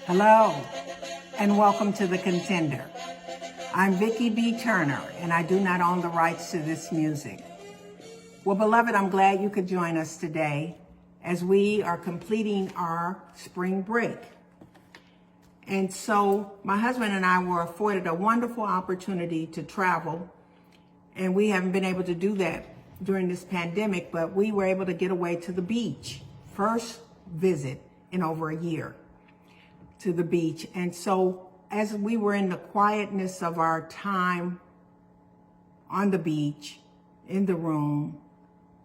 Hello, and welcome to the Contender. I'm Vicki B. Turner, and I do not own the rights to this music. Well, beloved, I'm glad you could join us today as we are completing our spring break. And so my husband and I were afforded a wonderful opportunity to travel, and we haven't been able to do that during this pandemic, but we were able to get away to the beach. First visit in over a year to the beach. And so as we were in the quietness of our time on the beach, in the room,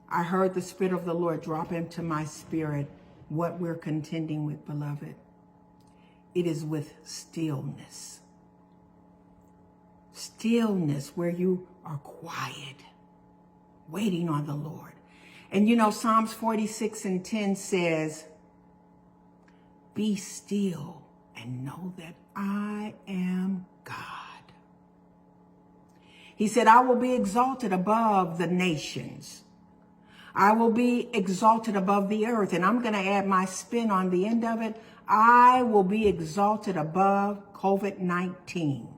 I heard the Spirit of the Lord drop into my spirit what we're contending with, beloved. It is with stillness. Stillness, where you are quiet, waiting on the Lord. And you know, Psalms 46:10 says, "Be still and know that I am God." He said, "I will be exalted above the nations. I will be exalted above the earth." And I'm going to add my spin on the end of it. I will be exalted above COVID-19,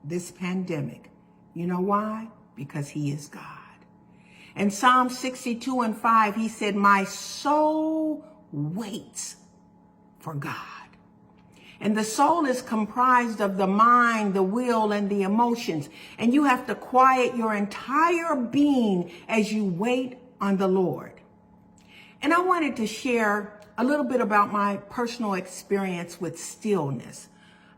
this pandemic. You know why? Because he is God. In Psalm 62:5, he said, "My soul waits for God." And the soul is comprised of the mind, the will, and the emotions. And you have to quiet your entire being as you wait on the Lord. And I wanted to share a little bit about my personal experience with stillness.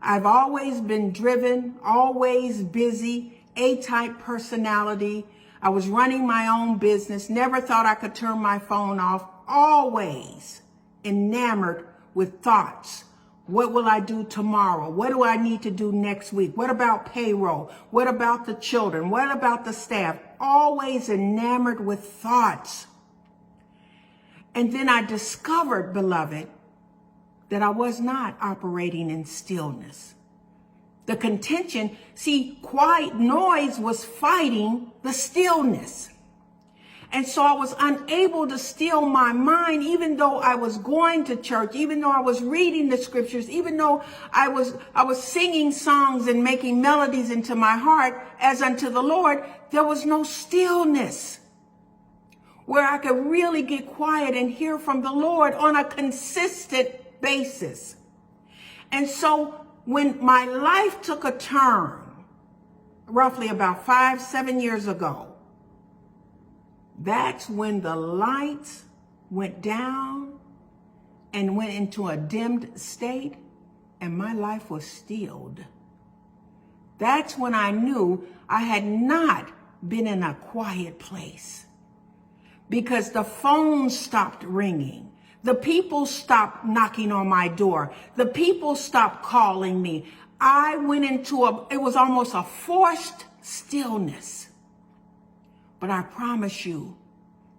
I've always been driven, always busy, A-type personality. I was running my own business, never thought I could turn my phone off, always enamored with thoughts. What will I do tomorrow? What do I need to do next week? What about payroll? What about the children? What about the staff? Always enamored with thoughts. And then I discovered, beloved, that I was not operating in stillness. The contention, see, quiet noise was fighting the stillness. And so I was unable to still my mind, even though I was going to church, even though I was reading the scriptures, even though I was singing songs and making melodies into my heart as unto the Lord. There was no stillness where I could really get quiet and hear from the Lord on a consistent basis. And so when my life took a turn, roughly about 5-7 years ago, that's when the lights went down and went into a dimmed state, and my life was stilled. That's when I knew I had not been in a quiet place, because the phone stopped ringing. The people stopped knocking on my door. The people stopped calling me. I went into it was almost a forced stillness. But I promise you,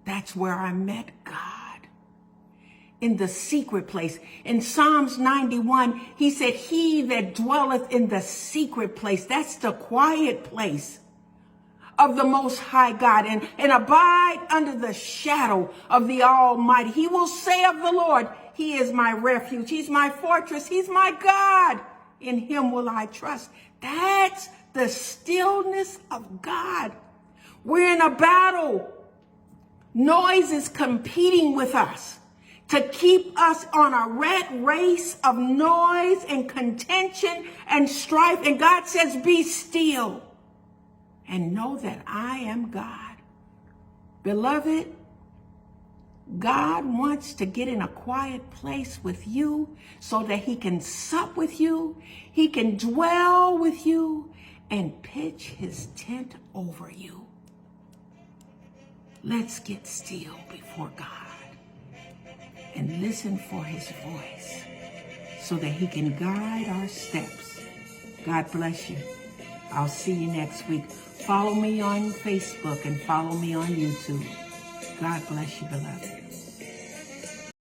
that's where I met God. In the secret place. In Psalms 91, he said, "He that dwelleth in the secret place," that's the quiet place of the Most High God, and abide under the shadow of the Almighty. He will say of the Lord, "He is my refuge. He's my fortress. He's my God. In him will I trust." That's the stillness of God. We're in a battle. Noise is competing with us to keep us on a rat race of noise and contention and strife. And God says, "Be still and know that I am God." Beloved, God wants to get in a quiet place with you so that he can sup with you, he can dwell with you, and pitch his tent over you. Let's get still before God and listen for his voice so that he can guide our steps. God bless you. I'll see you next week. Follow me on Facebook and follow me on YouTube. God bless you, beloved.